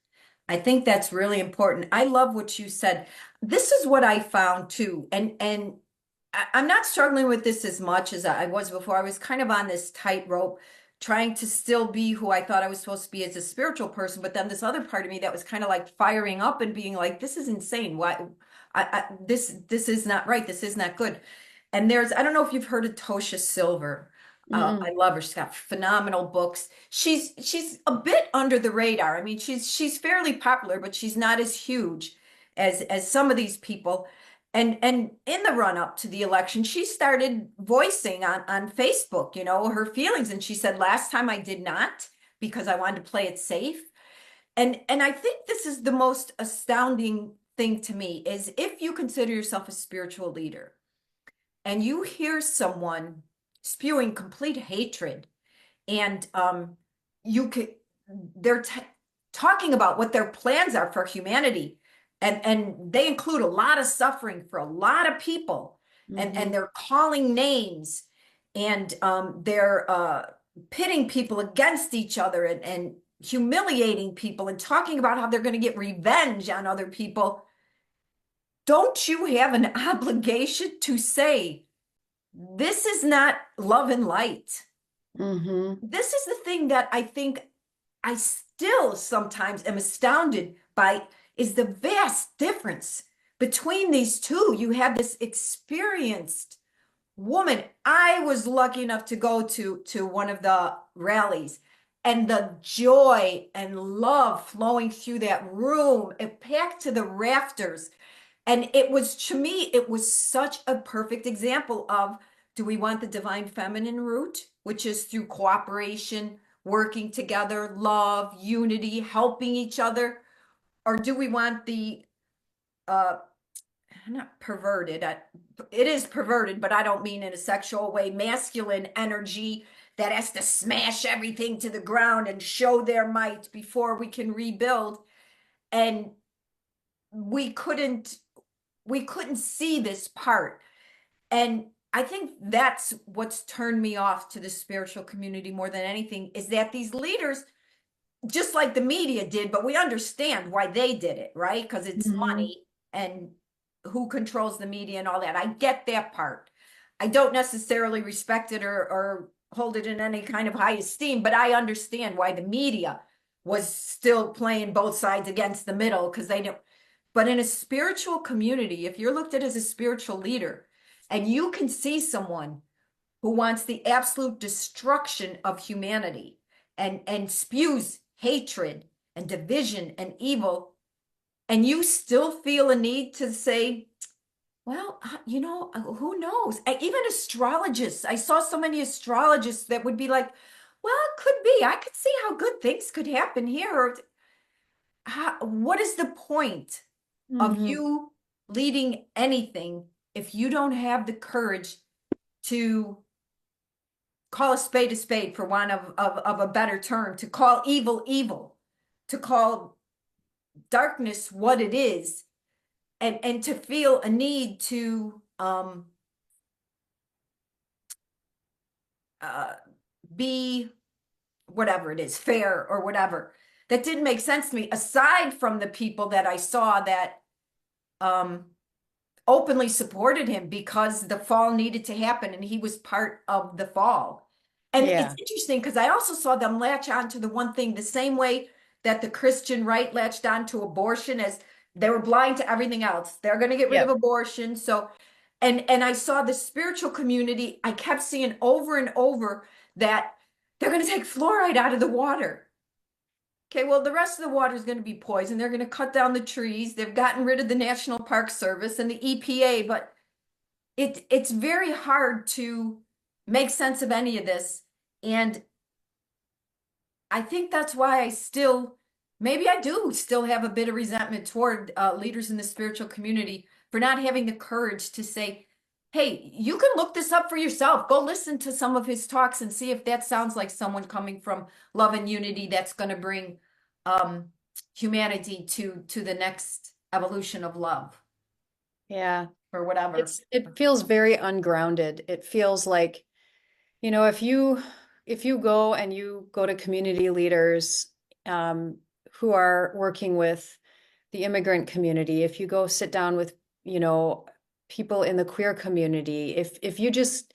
Speaker 1: I think that's really important. I love what you said. This is what I found too. And I'm not struggling with this as much as I was before. I was kind of on this tightrope, trying to still be who I thought I was supposed to be as a spiritual person. But then this other part of me that was kind of like firing up and being like, this is insane. Why this is not right. This is not good. And I don't know if you've heard of Tosha Silver. I
Speaker 2: Mm-mm.
Speaker 1: love her. She's got phenomenal books. She's a bit under the radar. I mean, she's fairly popular, but she's not as huge as some of these people. And in the run up to the election, she started voicing on Facebook, her feelings. And she said, last time I did not because I wanted to play it safe. And I think this is the most astounding thing to me is if you consider yourself a spiritual leader and you hear someone spewing complete hatred and you could they're talking about what their plans are for humanity and they include a lot of suffering for a lot of people and
Speaker 2: Mm-hmm.
Speaker 1: they're calling names and they're pitting people against each other and humiliating people and talking about how they're going to get revenge on other people. Don't you have an obligation to say this is not love and light?
Speaker 2: Mm-hmm.
Speaker 1: This is the thing that I think I still sometimes am astounded by is the vast difference between these two. You have this experienced woman. I was lucky enough to go to one of the rallies and the joy and love flowing through that room, it packed to the rafters. And it was, to me, it was such a perfect example of do we want the divine feminine route, which is through cooperation, working together, love, unity, helping each other? Or do we want the, uh, not perverted, it is perverted, but I don't mean in a sexual way, masculine energy that has to smash everything to the ground and show their might before we can rebuild? And we couldn't we couldn't see this part. And I think that's what's turned me off to the spiritual community more than anything is that these leaders, just like the media did, but we understand why they did it, right? Because it's
Speaker 2: Mm-hmm.
Speaker 1: money and who controls the media and all that. I get that part. I don't necessarily respect it or hold it in any kind of high esteem, but I understand why the media was still playing both sides against the middle because they know. But in a spiritual community, if you're looked at as a spiritual leader and you can see someone who wants the absolute destruction of humanity and spews hatred and division and evil, and you still feel a need to say, well, who knows? Even astrologists, I saw so many astrologists that would be like, well, it could be. I could see how good things could happen here. What is the point of
Speaker 2: Mm-hmm.
Speaker 1: you leading anything if you don't have the courage to call a spade for want of a better term, to call evil evil, to call darkness what it is, and to feel a need to uh, be whatever it is, fair or whatever. That didn't make sense to me, aside from the people that I saw that um, openly supported him because the fall needed to happen and he was part of the fall. And it's
Speaker 2: Yeah.
Speaker 1: interesting because I also saw them latch on to the one thing the same way that the Christian right latched on to abortion, as they were blind to everything else. They're going to get rid of
Speaker 2: Yep.
Speaker 1: abortion. So, and I saw the spiritual community, I kept seeing over and over that they're going to take fluoride out of the water. Okay, well, the rest of the water is going to be poisoned. They're going to cut down the trees. They've gotten rid of the National Park Service and the EPA, but it's very hard to make sense of any of this. And I think that's why I still, maybe I do still have a bit of resentment toward leaders in the spiritual community for not having the courage to say, hey, you can look this up for yourself. Go listen to some of his talks and see if that sounds like someone coming from love and unity that's going to bring um, humanity to the next evolution of love
Speaker 2: Yeah.
Speaker 1: or whatever.
Speaker 2: It feels very ungrounded. It feels like, if you go and you go to community leaders who are working with the immigrant community, if you go sit down with, you know, people in the queer community, if you just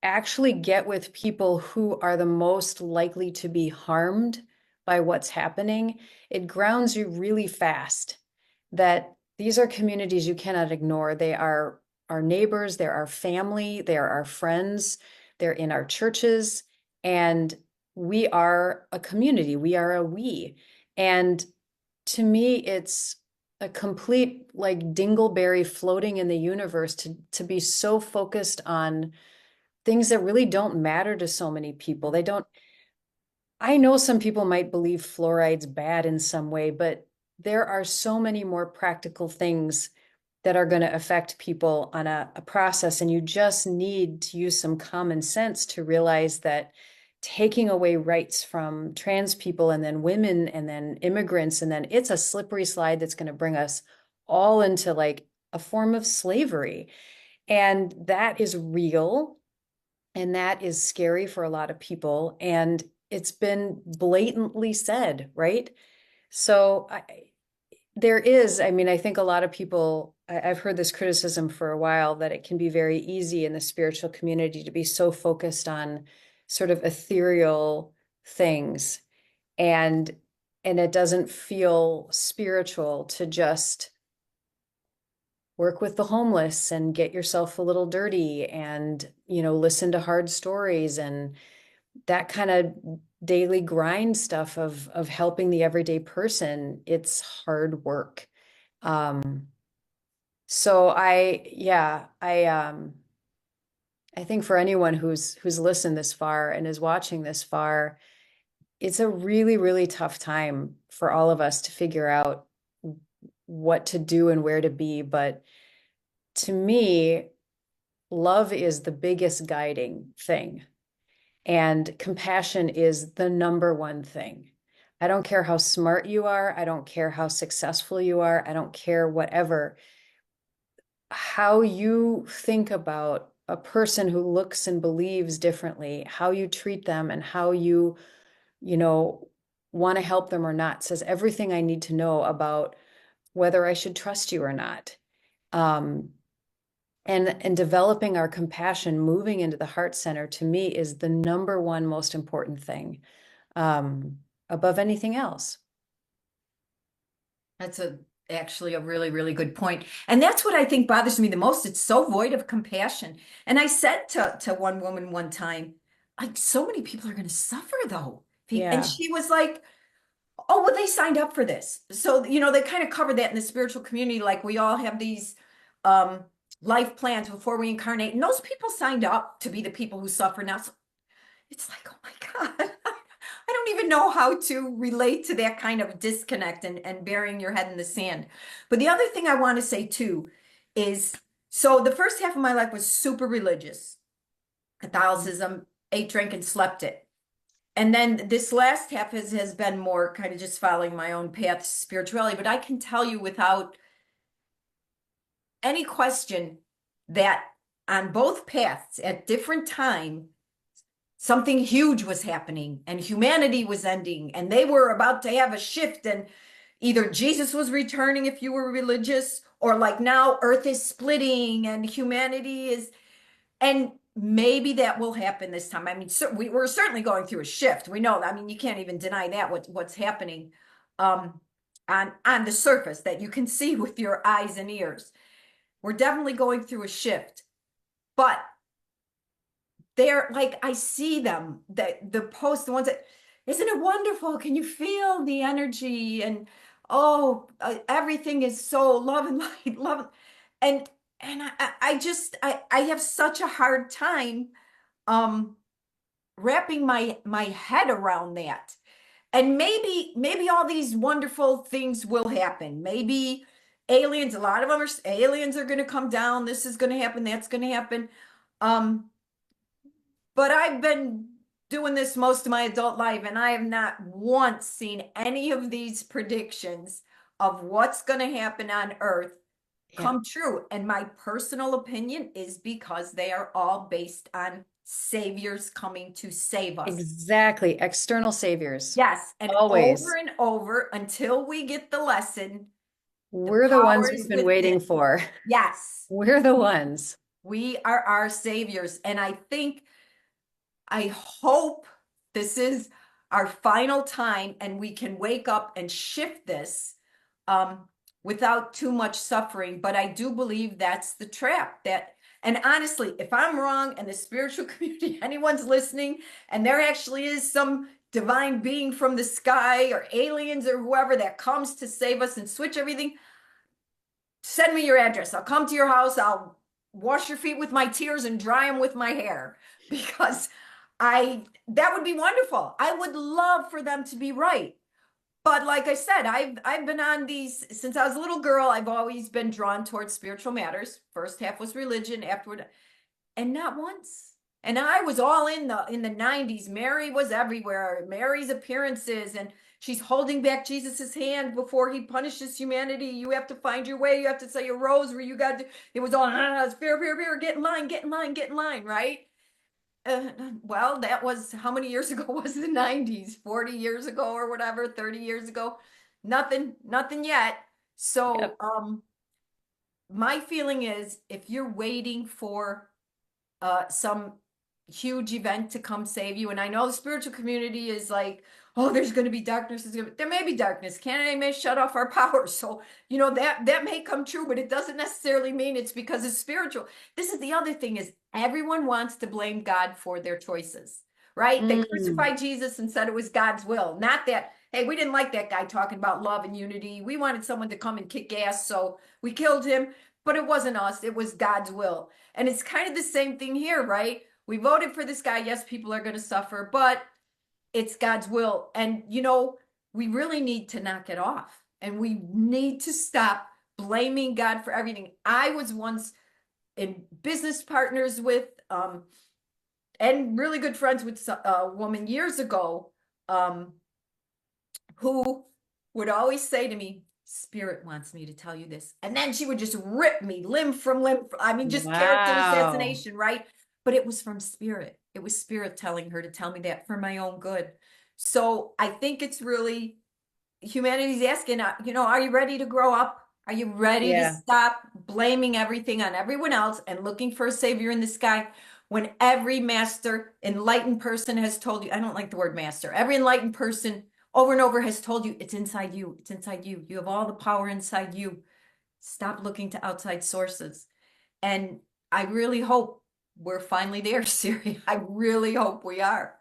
Speaker 2: actually get with people who are the most likely to be harmed by what's happening, it grounds you really fast that these are communities you cannot ignore. They are our neighbors, they're our family, they are our friends, they're in our churches, and we are a community. We are a we. And to me, it's a complete like dingleberry floating in the universe to be so focused on things that really don't matter to so many people. They don't, I know some people might believe fluoride's bad in some way, but there are so many more practical things that are going to affect people on a process. And you just need to use some common sense to realize that taking away rights from trans people and then women and then immigrants, and then it's a slippery slide that's going to bring us all into like a form of slavery. And that is real. And that is scary for a lot of people. And it's been blatantly said, right? So I mean, I think a lot of people, I've heard this criticism for a while that it can be very easy in the spiritual community to be so focused on sort of ethereal things, and it doesn't feel spiritual to just work with the homeless and get yourself a little dirty and, listen to hard stories and that kind of daily grind stuff of helping the everyday person. It's hard work. Um, so I think for anyone who's listened this far and is watching this far, it's a really, really tough time for all of us to figure out what to do and where to be. But to me, love is the biggest guiding thing. And compassion is the number one thing. I don't care how smart you are. I don't care how successful you are. I don't care whatever. How you think about a person who looks and believes differently, how you treat them and how you know, want to help them or not says everything I need to know about whether I should trust you or not. Um, and developing our compassion, moving into the heart center, to me is the number one most important thing, above anything else.
Speaker 1: That's actually a really, really good point. And that's what I think bothers me the most. It's so void of compassion. And I said to one woman one time, like, so many people are going to suffer though. And
Speaker 2: Yeah.
Speaker 1: she was like, oh, well, they signed up for this. So, they kind of cover that in the spiritual community. Like we all have these um, life plans before we incarnate. And those people signed up to be the people who suffer now. So it's like, oh my God, I don't even know how to relate to that kind of disconnect and burying your head in the sand. But the other thing I want to say too is So the first half of my life was super religious, Catholicism, ate, drank, and slept it. And then this last half has been more kind of just following my own path, spirituality. But I can tell you without any question that on both paths at different time, something huge was happening and humanity was ending and they were about to have a shift and either Jesus was returning if you were religious or like now earth is splitting and humanity is and maybe that will happen this time. I mean, we're certainly going through a shift. We know that. I mean, you can't even deny that what's happening um, on the surface that you can see with your eyes and ears. We're definitely going through a shift, but they're like I see them the posts, the ones that isn't it wonderful? Can you feel the energy and oh, everything is so love and light, love and I just I have such a hard time um wrapping my head around that. And maybe all these wonderful things will happen. Maybe aliens, a lot of them are aliens are going to come down. This is going to happen. That's going to happen. Um, but I've been doing this most of my adult life, and I have not once seen any of these predictions of what's going to happen on Earth
Speaker 2: Yeah,
Speaker 1: come true. And my personal opinion is because they are all based on saviors coming to save us.
Speaker 2: exactly. External saviors.
Speaker 1: Yes,
Speaker 2: Always.
Speaker 1: and over until we get the lesson, the
Speaker 2: We're the
Speaker 1: power
Speaker 2: ones
Speaker 1: is
Speaker 2: we've been waiting
Speaker 1: within.
Speaker 2: for.
Speaker 1: Yes,
Speaker 2: We're the ones.
Speaker 1: we are our saviors. And I hope this is our final time and we can wake up and shift this um, without too much suffering. But I do believe that's the trap that, and honestly, if I'm wrong and the spiritual community, anyone's listening, and there actually is some divine being from the sky or aliens or whoever that comes to save us and switch everything, send me your address. I'll come to your house. I'll wash your feet with my tears and dry them with my hair because that would be wonderful. I would love for them to be right. But like I said, I've been on these since I was a little girl. I've always been drawn towards spiritual matters. First half was religion, afterward, and not once. And I was all in the 90s. Mary was everywhere. Mary's appearances and she's holding back Jesus's hand before he punishes humanity. You have to find your way. You have to say a rosary. You got to, it was all fear, get in line, get in line, get in line, right? Uh, well, that was how many years ago was the 90s? 40 years ago or whatever, 30 years ago. Nothing yet. So,
Speaker 2: Yep.
Speaker 1: my feeling is if you're waiting for some huge event to come save you. And I know the spiritual community is like, oh, there's going to be darkness. There may be darkness. Canada may shut off our power. So, that may come true, but it doesn't necessarily mean it's because it's spiritual. This is the other thing is everyone wants to blame God for their choices, right? They
Speaker 2: Mm.
Speaker 1: crucified Jesus and said it was God's will. Not that, hey, we didn't like that guy talking about love and unity. We wanted someone to come and kick ass. So we killed him, but it wasn't us. It was God's will. And it's kind of the same thing here, right? We voted for this guy. Yes, people are going to suffer, but it's God's will. And, we really need to knock it off and we need to stop blaming God for everything. I was once in business partners with, and really good friends with a woman years ago, um, who would always say to me, Spirit wants me to tell you this. And then she would just rip me limb from limb. I mean, just character
Speaker 2: Wow.
Speaker 1: assassination, right? But it was from Spirit. It was Spirit telling her to tell me that for my own good. So I think it's really humanity's asking, are you ready to grow up? Are you ready to
Speaker 2: Yeah.
Speaker 1: stop blaming everything on everyone else and looking for a savior in the sky when every master, enlightened person has told you, I don't like the word master, every enlightened person over and over has told you it's inside you. It's inside you. You have all the power inside you. Stop looking to outside sources. And I really hope we're finally there, Siri. I really hope we are.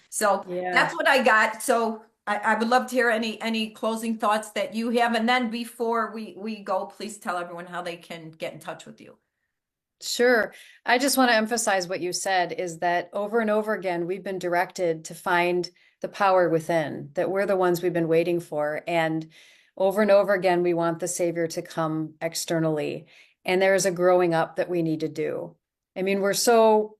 Speaker 1: So
Speaker 2: Yeah.
Speaker 1: that's what I got. So I would love to hear any closing thoughts that you have. And then before we go, please tell everyone how they can get in touch with you.
Speaker 2: Sure. I just want to emphasize what you said is that over and over again, we've been directed to find the power within, that we're the ones we've been waiting for. And over again, we want the Savior to come externally. And there's a growing up that we need to do. I mean, we're so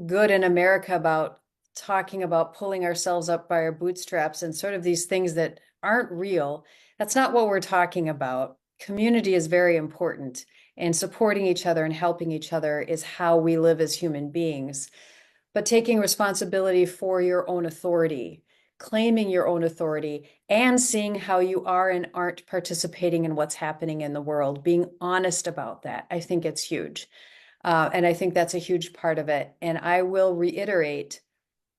Speaker 2: good in America about talking about pulling ourselves up by our bootstraps and sort of these things that aren't real. That's not what we're talking about. Community is very important, and supporting each other and helping each other is how we live as human beings. But taking responsibility for your own authority, claiming your own authority, and seeing how you are and aren't participating in what's happening in the world, being honest about that, I think it's huge. And I think that's a huge part of it. And I will reiterate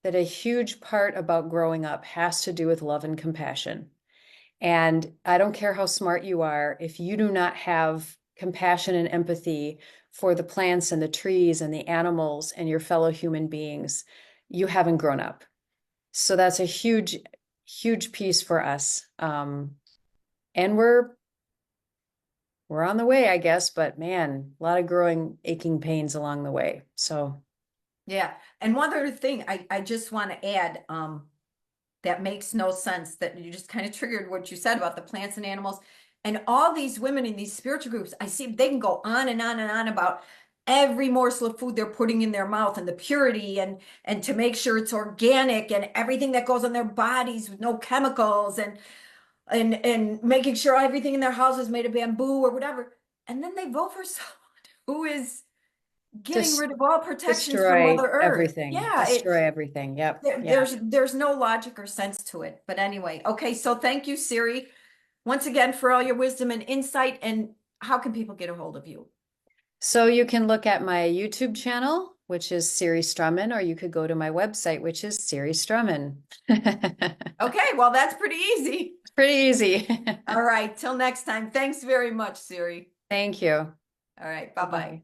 Speaker 2: that a huge part about growing up has to do with love and compassion. And I don't care how smart you are, if you do not have compassion and empathy for the plants and the trees and the animals and your fellow human beings, you haven't grown up. So that's a huge, huge piece for us. And we're on the way, I guess, but man, a lot of growing aching pains along the way. So
Speaker 1: Yeah. And one other thing I just want to add, that makes no sense, that you just kind of triggered what you said about the plants and animals. And all these women in these spiritual groups, I see they can go on and on and on about every morsel of food they're putting in their mouth and the purity and to make sure it's organic and everything that goes on their bodies with no chemicals and making sure everything in their house is made of bamboo or whatever. And then they vote for someone who is getting
Speaker 2: just
Speaker 1: rid of all protections from
Speaker 2: destroy
Speaker 1: Mother Earth.
Speaker 2: everything,
Speaker 1: Yeah,
Speaker 2: destroy everything. Yep.
Speaker 1: there,
Speaker 2: Yeah.
Speaker 1: there's no logic or sense to it. But anyway, okay, so thank you, Siri, once again for all your wisdom and insight. And how can people get a hold of you?
Speaker 2: So you can look at my YouTube channel, which is Siri Strommen, or you could go to my website, which is Siri Strommen.
Speaker 1: Okay, well, that's pretty easy.
Speaker 2: Pretty easy.
Speaker 1: All right, till next time. Thanks very much, Siri.
Speaker 2: Thank you.
Speaker 1: All right, bye-bye.
Speaker 2: Bye-bye.